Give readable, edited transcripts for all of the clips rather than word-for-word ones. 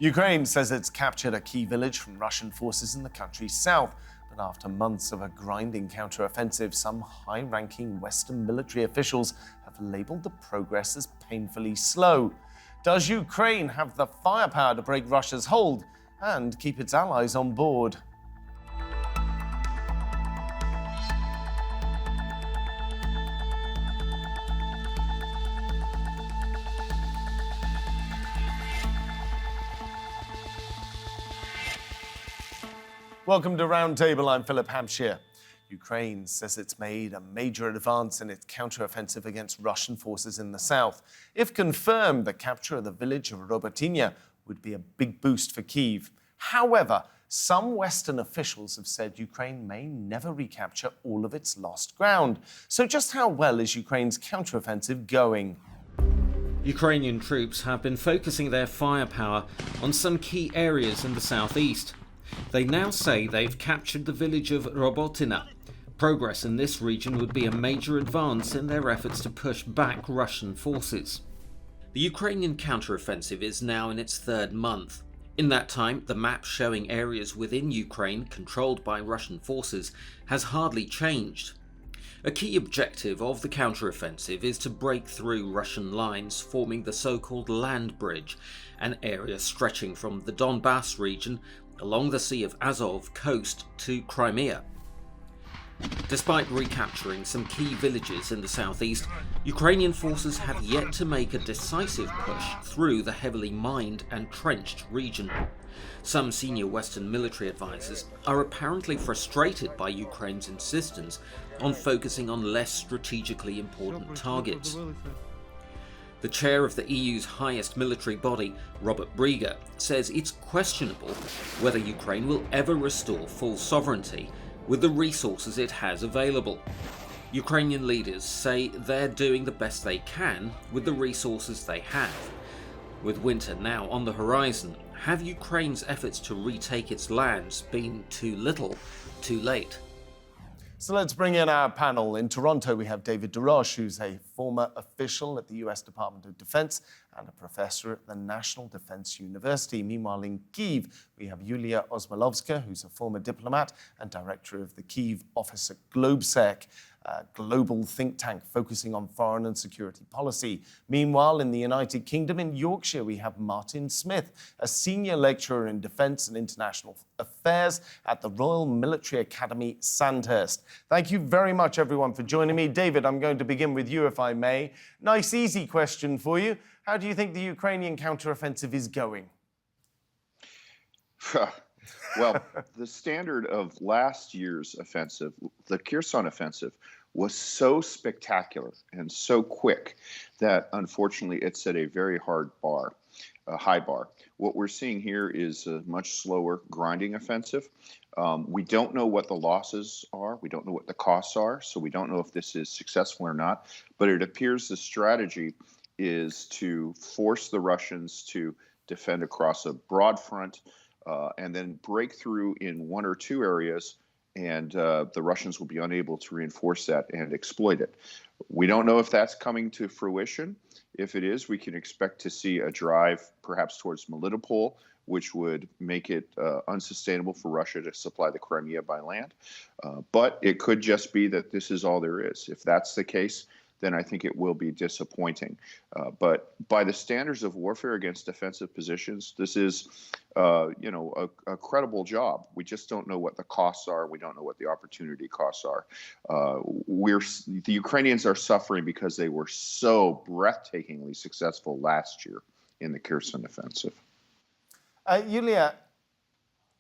Ukraine says it's captured a key village from Russian forces in the country's south. But after months of a grinding counteroffensive, some high-ranking Western military officials have labelled the progress as painfully slow. Does Ukraine have the firepower to break Russia's hold and keep its allies on board? Welcome to Roundtable. I'm Philip Hampshire. Ukraine says it's made a major advance in its counteroffensive against Russian forces in the south. If confirmed, the capture of the village of Robotynya would be a big boost for Kiev. However, some Western officials have said Ukraine may never recapture all of its lost ground. So just how well is Ukraine's counteroffensive going? Ukrainian troops have been focusing their firepower on some key areas in the southeast. They now say they've captured the village of Robotynya. Progress in this region would be a major advance in their efforts to push back Russian forces. The Ukrainian counteroffensive is now in its third month. In that time, the map showing areas within Ukraine controlled by Russian forces has hardly changed. A key objective of the counteroffensive is to break through Russian lines forming the so-called land bridge, an area stretching from the Donbass region along the Sea of Azov coast to Crimea. Despite recapturing some key villages in the southeast, Ukrainian forces have yet to make a decisive push through the heavily mined and trenched region. Some senior Western military advisors are apparently frustrated by Ukraine's insistence on focusing on less strategically important targets. The chair of the EU's highest military body, Robert Brieger, says it's questionable whether Ukraine will ever restore full sovereignty with the resources it has available. Ukrainian leaders say they're doing the best they can with the resources they have. With winter now on the horizon, have Ukraine's efforts to retake its lands been too little, too late? So let's bring in our panel. In Toronto, we have David DesRoches, who's a former official at the US Department of Defense and a professor at the National Defense University. Meanwhile, in Kiev, we have Iuliia Osmolovska, who's a former diplomat and director of the Kiev office at GLOBSEC, a global think tank focusing on foreign and security policy. Meanwhile, in the United Kingdom, in Yorkshire, we have Martin Smith, a senior lecturer in defence and international affairs at the Royal Military Academy, Sandhurst. Thank you very much, everyone, for joining me. David, I'm going to begin with you, if I may. Nice, easy question for you. How do you think the Ukrainian counteroffensive is going? Well, the standard of last year's offensive, the Kherson offensive, was so spectacular and so quick that unfortunately it set a very hard bar, a high bar. What we're seeing here is a much slower grinding offensive. We don't know what the losses are. We don't know what the costs are. So we don't know if this is successful or not. But it appears the strategy is to force the Russians to defend across a broad front and then break through in one or two areas, and the Russians will be unable to reinforce that and exploit it. We don't know if that's coming to fruition. If it is, we can expect to see a drive perhaps towards Melitopol, which would make it unsustainable for Russia to supply the Crimea by land. But it could just be that this is all there is. If that's the case, then I think it will be disappointing. But by the standards of warfare against defensive positions, this is, a credible job. We just don't know what the costs are. We don't know what the opportunity costs are. The Ukrainians are suffering because they were so breathtakingly successful last year in the Kherson offensive. Iuliia,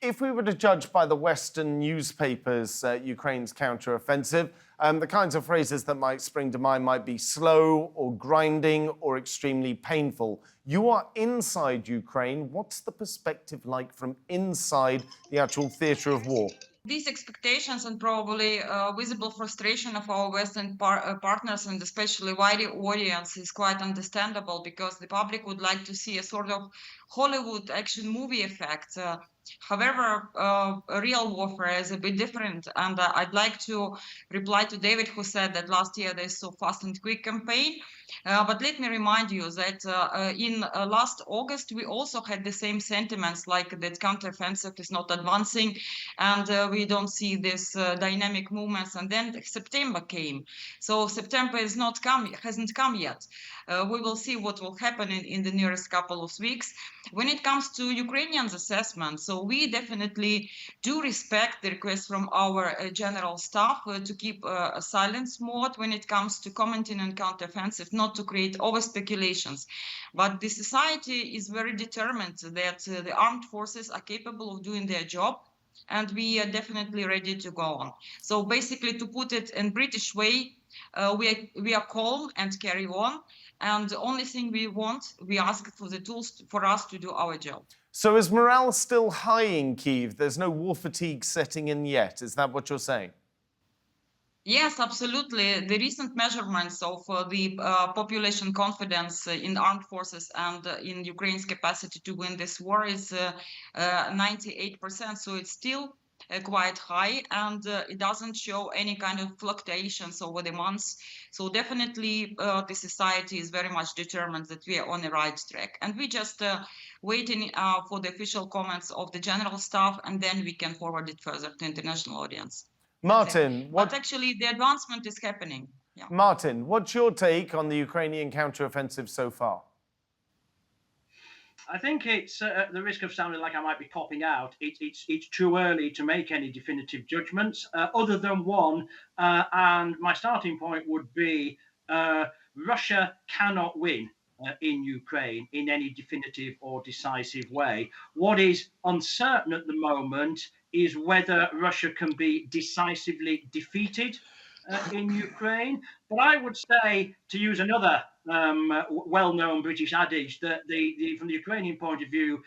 if we were to judge by the Western newspapers Ukraine's counteroffensive, the kinds of phrases that might spring to mind might be slow or grinding or extremely painful. You are inside Ukraine. What's the perspective like from inside the actual theatre of war? These expectations and probably visible frustration of our Western partners and especially wider audience is quite understandable, because the public would like to see a sort of Hollywood action movie effect. However, real warfare is a bit different, and I'd like to reply to David, who said that last year they saw fast and quick campaign. But let me remind you that in last August we also had the same sentiments, like that counteroffensive is not advancing, and we don't see this dynamic movements. And then September came, so September hasn't come yet. We will see what will happen in the nearest couple of weeks. When it comes to Ukrainians' assessment, so we definitely do respect the request from our general staff to keep a silence mode when it comes to commenting on counteroffensive, not to create over speculations. But the society is very determined that the armed forces are capable of doing their job, and we are definitely ready to go on. So basically, to put it in British way, we are calm and carry on. And the only thing we ask for the tools for us to do our job. So is morale still high in Kiev? There's no war fatigue setting in yet. Is that what you're saying? Yes, absolutely. The recent measurements of the population confidence in armed forces and in Ukraine's capacity to win this war is 98%. So it's still quite high, and it doesn't show any kind of fluctuations over the months. So definitely the society is very much determined that we are on the right track. And we just waiting for the official comments of the general staff, and then we can forward it further to international audience. Martin, But actually the advancement is happening. Yeah. Martin, what's your take on the Ukrainian counteroffensive so far? I think it's at the risk of sounding like I might be copping out. It's too early to make any definitive judgments, other than one, and my starting point would be Russia cannot win in Ukraine in any definitive or decisive way. What is uncertain at the moment is whether Russia can be decisively defeated in Ukraine. But I would say, to use another well-known British adage, that from the Ukrainian point of view,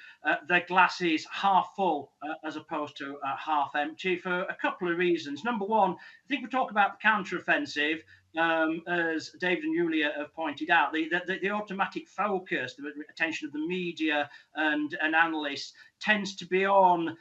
the glass is half full as opposed to half empty for a couple of reasons. Number one, I think we talk about the counteroffensive, as David and Iuliia have pointed out, the automatic focus, the attention of the media and analysts tends to be on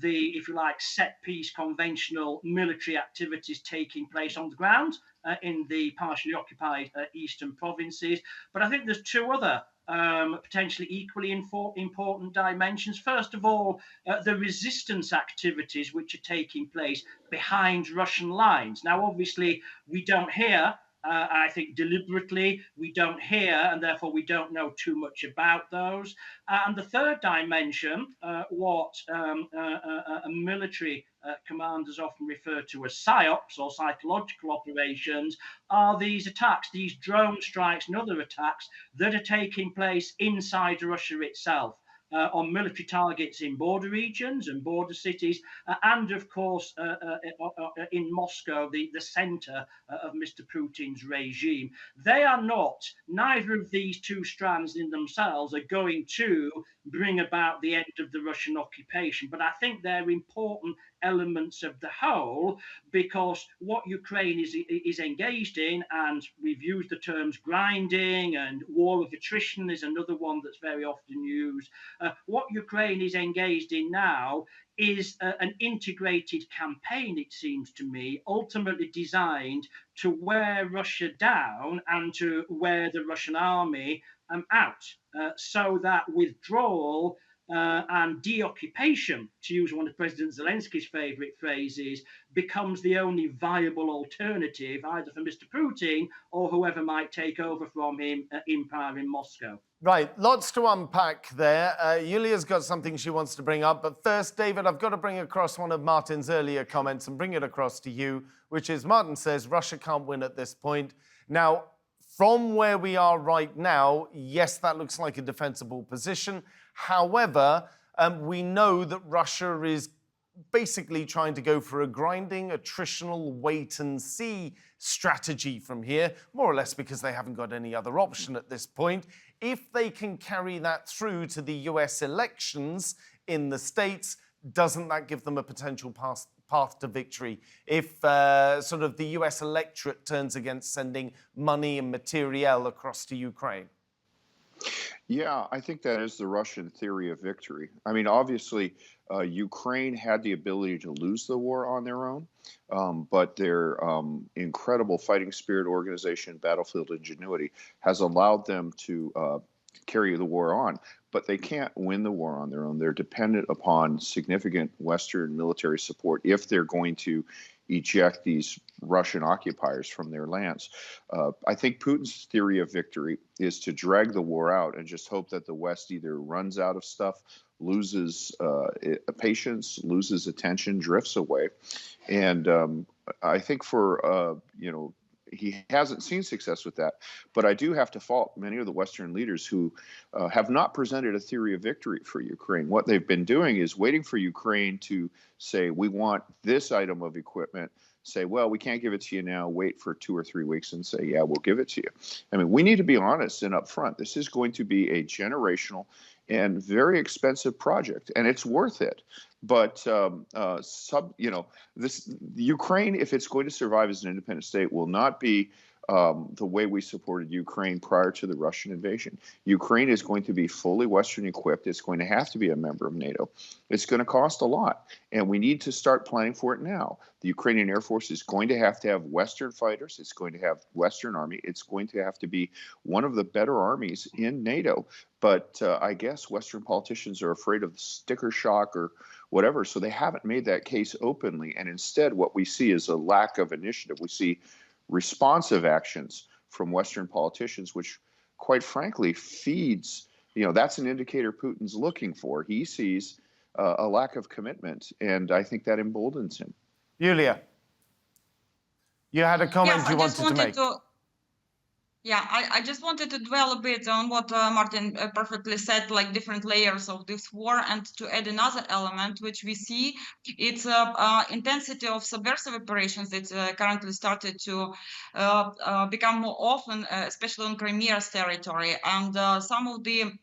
the, if you like, set-piece conventional military activities taking place on the ground in the partially occupied eastern provinces. But I think there's two other potentially equally important dimensions. First of all, the resistance activities which are taking place behind Russian lines. Now, obviously, we don't hear, I think deliberately, we don't hear, and therefore we don't know too much about those. And the third dimension, what military commanders often refer to as PSYOPs, or psychological operations, are these attacks, these drone strikes and other attacks that are taking place inside Russia itself. On military targets in border regions and border cities, and of course in Moscow, the center of Mr. Putin's regime. They are not, neither of these two strands in themselves are going to bring about the end of the Russian occupation, but I think they're important elements of the whole, because what Ukraine is engaged in, and we've used the terms grinding and war of attrition is another one that's very often used. What Ukraine is engaged in now is an integrated campaign, it seems to me, ultimately designed to wear Russia down and to wear the Russian army out, so that withdrawal and deoccupation, to use one of President Zelensky's favorite phrases, becomes the only viable alternative either for Mr. Putin or whoever might take over from him in power in Moscow. Right, lots to unpack there. Iulia's got something she wants to bring up, but first, David, I've got to bring across one of Martin's earlier comments and bring it across to you, which is Martin says Russia can't win at this point. Now, from where we are right now, yes, that looks like a defensible position. However, we know that Russia is basically trying to go for a grinding, attritional wait-and-see strategy from here, more or less because they haven't got any other option at this point. If they can carry that through to the US elections in the States, doesn't that give them a potential path to victory if sort of the US electorate turns against sending money and materiel across to Ukraine? Yeah, I think that is the Russian theory of victory. I mean, obviously, Ukraine had the ability to lose the war on their own, but their incredible fighting spirit, organization, battlefield ingenuity has allowed them to carry the war on. But they can't win the war on their own. They're dependent upon significant Western military support if they're going to eject these Russian occupiers from their lands. I think Putin's theory of victory is to drag the war out and just hope that the West either runs out of stuff, loses patience, loses attention, drifts away. And I think he hasn't seen success with that. But I do have to fault many of the Western leaders who have not presented a theory of victory for Ukraine. What they've been doing is waiting for Ukraine to say, we want this item of equipment, say, well, we can't give it to you now, wait for 2 or 3 weeks and say, yeah, we'll give it to you. I mean, we need to be honest and upfront. This is going to be a generational and very expensive project, and it's worth it. But Ukraine, if it's going to survive as an independent state, will not be the way we supported Ukraine prior to the Russian invasion. Ukraine is going to be fully Western equipped. It's going to have to be a member of NATO. It's going to cost a lot, and we need to start planning for it now. The Ukrainian Air Force is going to have Western fighters. It's going to have Western Army. It's going to have to be one of the better armies in NATO. But I guess Western politicians are afraid of sticker shock or whatever, so they haven't made that case openly. And instead, what we see is a lack of initiative. We see responsive actions from Western politicians, which, quite frankly, feeds, that's an indicator Putin's looking for. He sees a lack of commitment, and I think that emboldens him. Iuliia, you had a comment Yes, you wanted to make. I just wanted to dwell a bit on what Martin perfectly said, like different layers of this war, and to add another element, which we see, it's intensity of subversive operations that currently started to become more often, especially on Crimea's territory. And some of the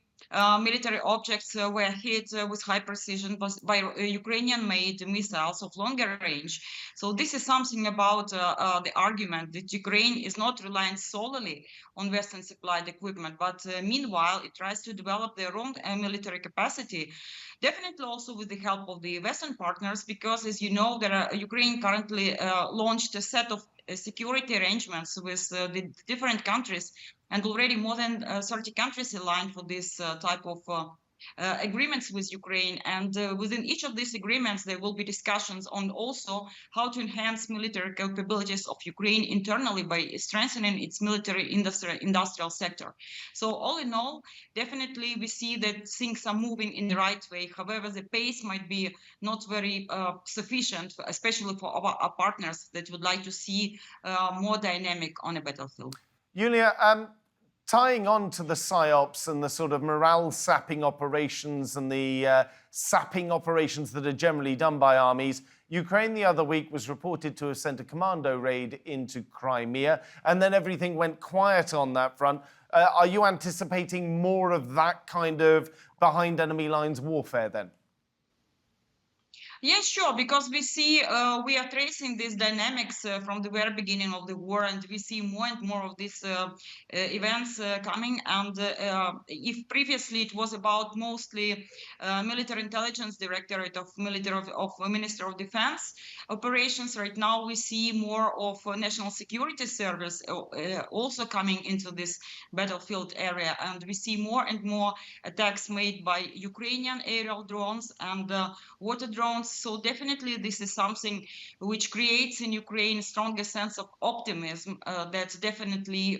military objects were hit with high precision by Ukrainian-made missiles of longer range. So this is something about the argument that Ukraine is not relying solely on Western supplied equipment, but meanwhile it tries to develop their own military capacity, definitely also with the help of the Western partners, because as you know, Ukraine currently launched a set of security arrangements with the different countries, and already more than 30 countries aligned for this type of agreements with Ukraine. And within each of these agreements, there will be discussions on also how to enhance military capabilities of Ukraine internally by strengthening its military industrial sector. So all in all, definitely we see that things are moving in the right way. However, the pace might be not very sufficient, especially for our partners that would like to see more dynamic on a battlefield. Iuliia, tying on to the PSYOPs and the sort of morale-sapping operations and the sapping operations that are generally done by armies, Ukraine the other week was reported to have sent a commando raid into Crimea, and then everything went quiet on that front. Are you anticipating more of that kind of behind enemy lines warfare then? Yes, sure, because we see we are tracing these dynamics from the very beginning of the war, and we see more and more of these events coming. And if previously it was about mostly military intelligence directorate of Minister of Defense operations, right now we see more of National Security Service also coming into this battlefield area, and we see more and more attacks made by Ukrainian aerial drones and water drones. So definitely this is something which creates in Ukraine a stronger sense of optimism that definitely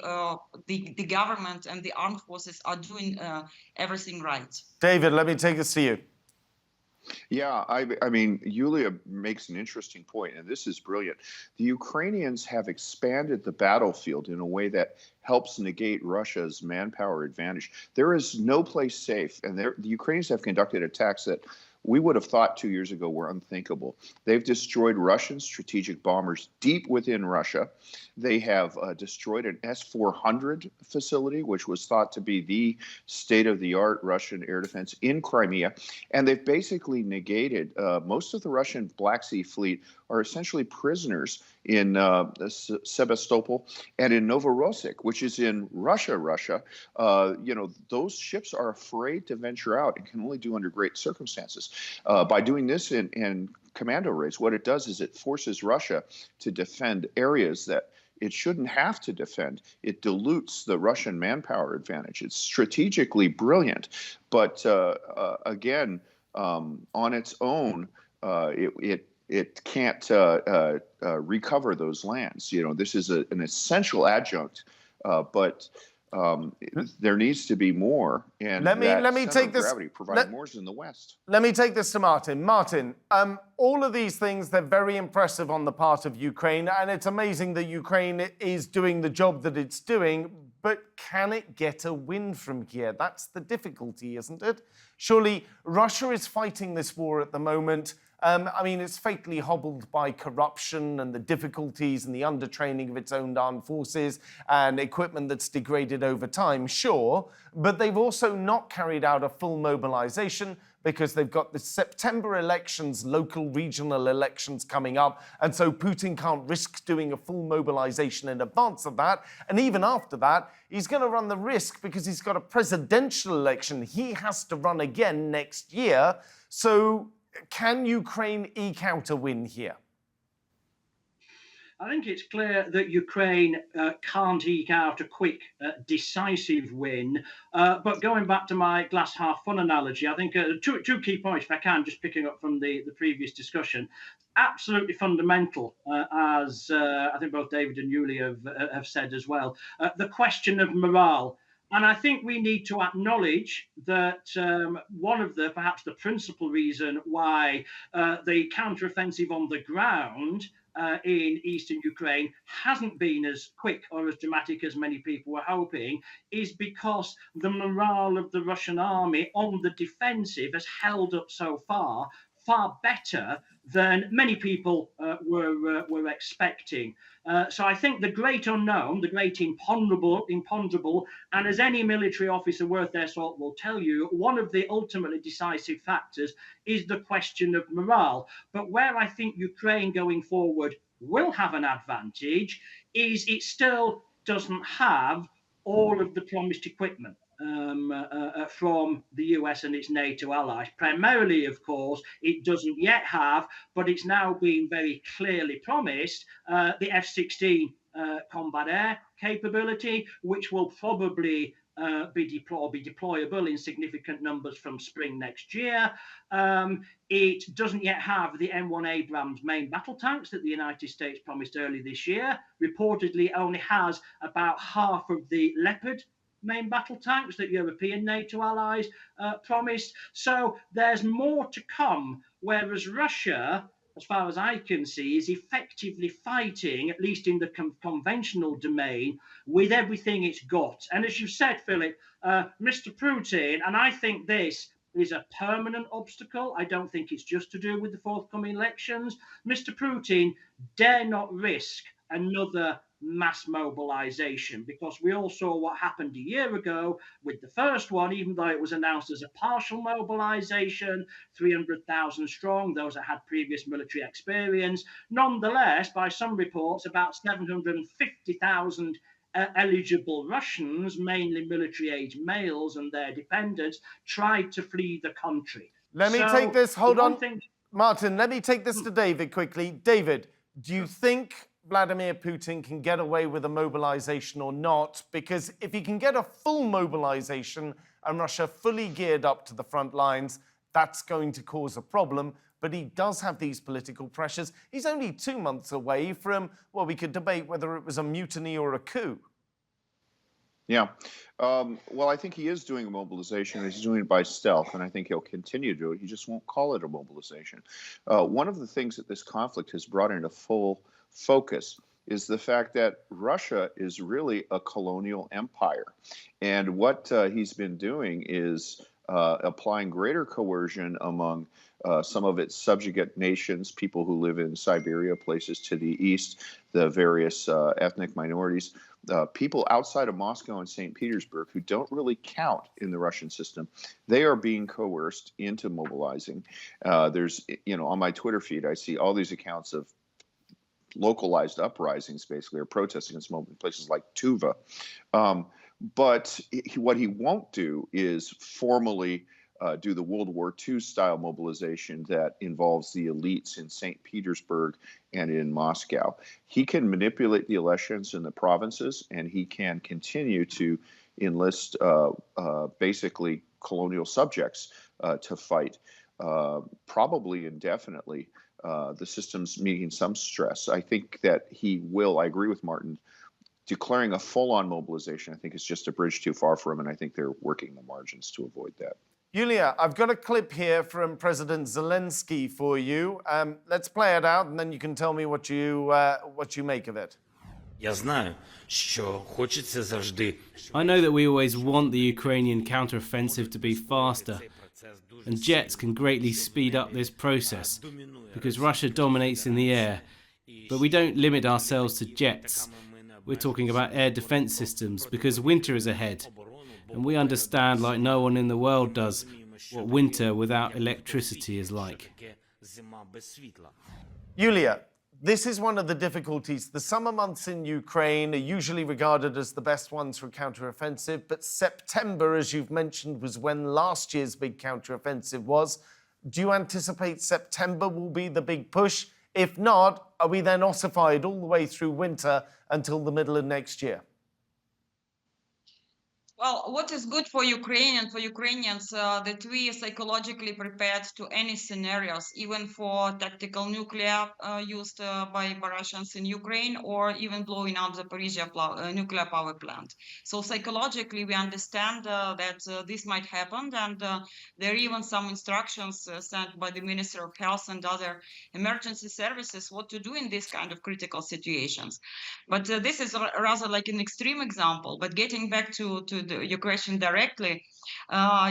the government and the armed forces are doing everything right. David, let me take this to you. Yeah, I mean, Iuliia makes an interesting point, and this is brilliant. The Ukrainians have expanded the battlefield in a way that helps negate Russia's manpower advantage. There is no place safe, and the Ukrainians have conducted attacks that we would have thought 2 years ago were unthinkable. They've destroyed Russian strategic bombers deep within Russia. They have destroyed an S-400 facility, which was thought to be the state-of-the-art Russian air defense in Crimea. And they've basically negated most of the Russian Black Sea fleet are essentially prisoners in Sebastopol and in Novorossiysk, which is in Russia. Those ships are afraid to venture out and can only do under great circumstances. By doing this in commando raids, what it does is it forces Russia to defend areas that it shouldn't have to defend. It dilutes the Russian manpower advantage. It's strategically brilliant, but again, on its own, it can't recover those lands. This is an essential adjunct, but there needs to be more. And let me take this. Gravity providing more is in the West. Let me take this to Martin. Martin, all of these things, they're very impressive on the part of Ukraine, and it's amazing that Ukraine is doing the job that it's doing, but can it get a win from here? That's the difficulty, isn't it? Surely Russia is fighting this war at the moment. It's fatally hobbled by corruption and the difficulties and the undertraining of its own armed forces and equipment that's degraded over time, sure, but they've also not carried out a full mobilization because they've got the September elections, local, regional elections coming up, and so Putin can't risk doing a full mobilization in advance of that. And even after that, he's going to run the risk because he's got a presidential election he has to run again next year. So can Ukraine eke out a win here? I think it's clear that Ukraine can't eke out a quick, decisive win. But going back to my glass half full analogy, I think two key points, if I can, just picking up from the previous discussion. Absolutely fundamental, as I think both David and Iuliia have said as well, the question of morale. And I think we need to acknowledge that one of perhaps the principal reason why the counteroffensive on the ground in eastern Ukraine hasn't been as quick or as dramatic as many people were hoping is because the morale of the Russian army on the defensive has held up so far better than many people were expecting. So I think the great unknown, the great imponderable, and as any military officer worth their salt will tell you, one of the ultimately decisive factors is the question of morale. But where I think Ukraine going forward will have an advantage is it still doesn't have all of the promised equipment from the US and its NATO allies. Primarily, of course, it doesn't yet have, but it's now been very clearly promised, the F-16 combat air capability, which will probably be deployable in significant numbers from spring next year. It doesn't yet have the M1 Abrams main battle tanks that the United States promised early this year. Reportedly only has about half of the Leopard main battle tanks that European NATO allies promised. So there's more to come, whereas Russia, as far as I can see, is effectively fighting, at least in the conventional domain, with everything it's got. And as you said, Philip, Mr. Putin, and I think this is a permanent obstacle. I don't think it's just to do with the forthcoming elections. Mr. Putin dare not risk another mass mobilization, because we all saw what happened a year ago with the first one, even though it was announced as a partial mobilization, 300,000 strong, those that had previous military experience. Nonetheless, by some reports, about 750,000 eligible Russians, mainly military-age males and their dependents, tried to flee the country. Let me take this, hold on, Martin, let me take this to David quickly. David, do you think Vladimir Putin can get away with a mobilization or not? Because if he can get a full mobilization and Russia fully geared up to the front lines, that's going to cause a problem. But he does have these political pressures. He's only 2 months away from, well, we could debate whether it was a mutiny or a coup. Yeah. Well, I think he is doing a mobilization. He's doing it by stealth, and I think he'll continue to do it. He just won't call it a mobilization. One of the things that this conflict has brought into full focus is the fact that Russia is really a colonial empire. And what he's been doing is applying greater coercion among some of its subjugate nations, people who live in Siberia, places to the east, the various ethnic minorities. people outside of Moscow and St. Petersburg who don't really count in the Russian system, they are being coerced into mobilizing. There's, on my Twitter feed, I see all these accounts of localized uprisings, basically, or protests against places like Tuva. But what he won't do is formally do the World War II style mobilization that involves the elites in St. Petersburg and in Moscow. He can manipulate the elections in the provinces, and he can continue to enlist basically colonial subjects to fight, probably indefinitely. The system's meeting some stress. I think that he will, I agree with Martin, declaring a full-on mobilization, I think, is just a bridge too far for him, and I think they're working the margins to avoid that. Iuliia, I've got a clip here from President Zelensky for you. Let's play it out, and then you can tell me what you make of it. I know that we always want the Ukrainian counteroffensive to be faster, and jets can greatly speed up this process because Russia dominates in the air. But we don't limit ourselves to jets. We're talking about air defense systems because winter is ahead. And we understand, like no one in the world does, what winter without electricity is like. Iuliia, this is one of the difficulties. The summer months in Ukraine are usually regarded as the best ones for counteroffensive, but September, as you've mentioned, was when last year's big counteroffensive was. Do you anticipate September will be the big push? If not, are we then ossified all the way through winter until the middle of next year? Well, what is good for Ukrainians, that we are psychologically prepared to any scenarios, even for tactical nuclear used by Russians in Ukraine, or even blowing up the Zaporizhzhia nuclear power plant. So psychologically, we understand that this might happen, and there are even some instructions sent by the Minister of Health and other emergency services what to do in this kind of critical situations. But this is rather like an extreme example. But getting back to your question directly,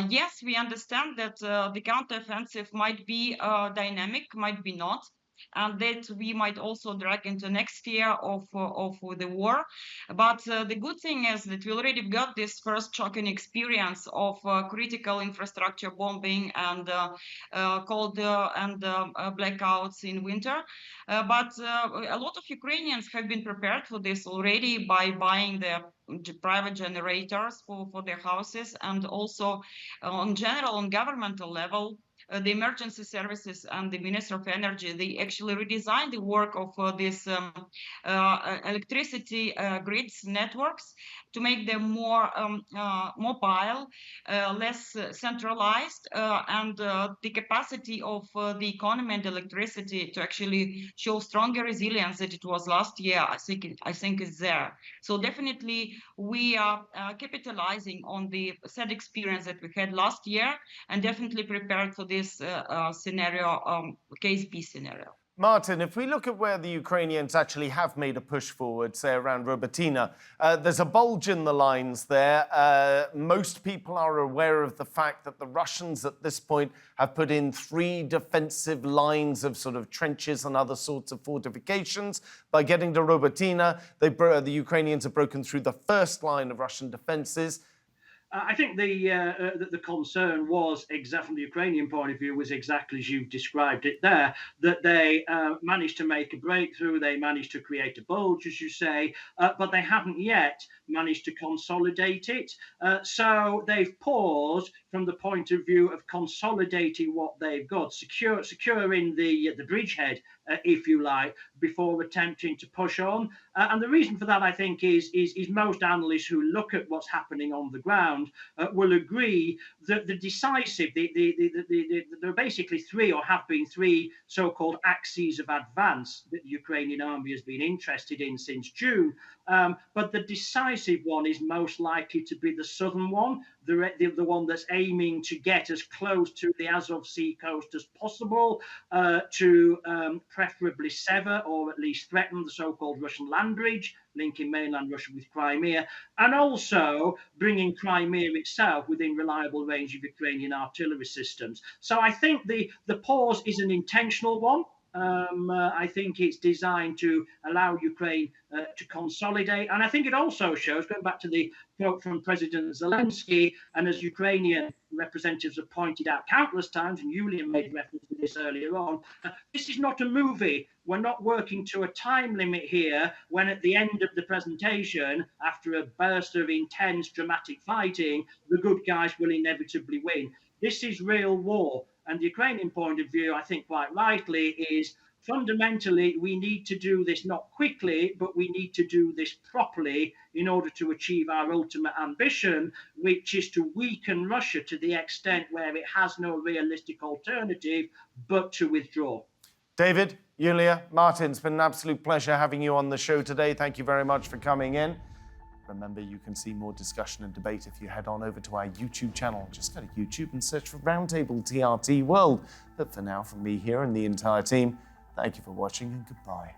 yes, we understand that the counteroffensive might be dynamic, might be not, and that we might also drag into next year of the war. But the good thing is that we already got this first shocking experience of critical infrastructure bombing and cold and blackouts in winter. But a lot of Ukrainians have been prepared for this already by buying the private generators for their houses, and also on governmental level, the emergency services and the Minister of Energy, they actually redesigned the work of these electricity grids networks to make them more mobile, less centralized, and the capacity of the economy and electricity to actually show stronger resilience than it was last year, I think is there. So definitely we are capitalizing on the sad experience that we had last year, and definitely prepared for this scenario, case B scenario. Martin, if we look at where the Ukrainians actually have made a push forward, say around Robotyne, there's a bulge in the lines there. Most people are aware of the fact that the Russians at this point have put in 3 defensive lines of sort of trenches and other sorts of fortifications. By getting to Robotyne, the Ukrainians have broken through the first line of Russian defenses. I think the concern was, exactly from the Ukrainian point of view, was exactly as you've described it there, that they managed to make a breakthrough, they managed to create a bulge, as you say, but they haven't yet managed to consolidate it. So they've paused from the point of view of consolidating what they've got, securing the bridgehead, if you like, before attempting to push on. And the reason for that, I think, is most analysts who look at what's happening on the ground will agree that the decisive, there are basically 3, or have been 3, so-called axes of advance that the Ukrainian army has been interested in since June. But the decisive one is most likely to be the southern one, the one that's aiming to get as close to the Azov Sea coast as possible, to preferably sever or at least threaten the so-called Russian land bridge, linking mainland Russia with Crimea, and also bringing Crimea itself within reliable range of Ukrainian artillery systems. So I think the pause is an intentional one. I think it's designed to allow Ukraine to consolidate. And I think it also shows, going back to the quote from President Zelensky, and as Ukrainian representatives have pointed out countless times, and Iuliia made reference to this earlier on, this is not a movie. We're not working to a time limit here when at the end of the presentation, after a burst of intense dramatic fighting, the good guys will inevitably win. This is real war. And the Ukrainian point of view, I think quite rightly, is fundamentally we need to do this not quickly, but we need to do this properly in order to achieve our ultimate ambition, which is to weaken Russia to the extent where it has no realistic alternative but to withdraw. David, Iuliia, Martin, it's been an absolute pleasure having you on the show today. Thank you very much for coming in. Remember, you can see more discussion and debate if you head on over to our YouTube channel. Just go to YouTube and search for Roundtable TRT World. But for now, from me here and the entire team, thank you for watching and goodbye.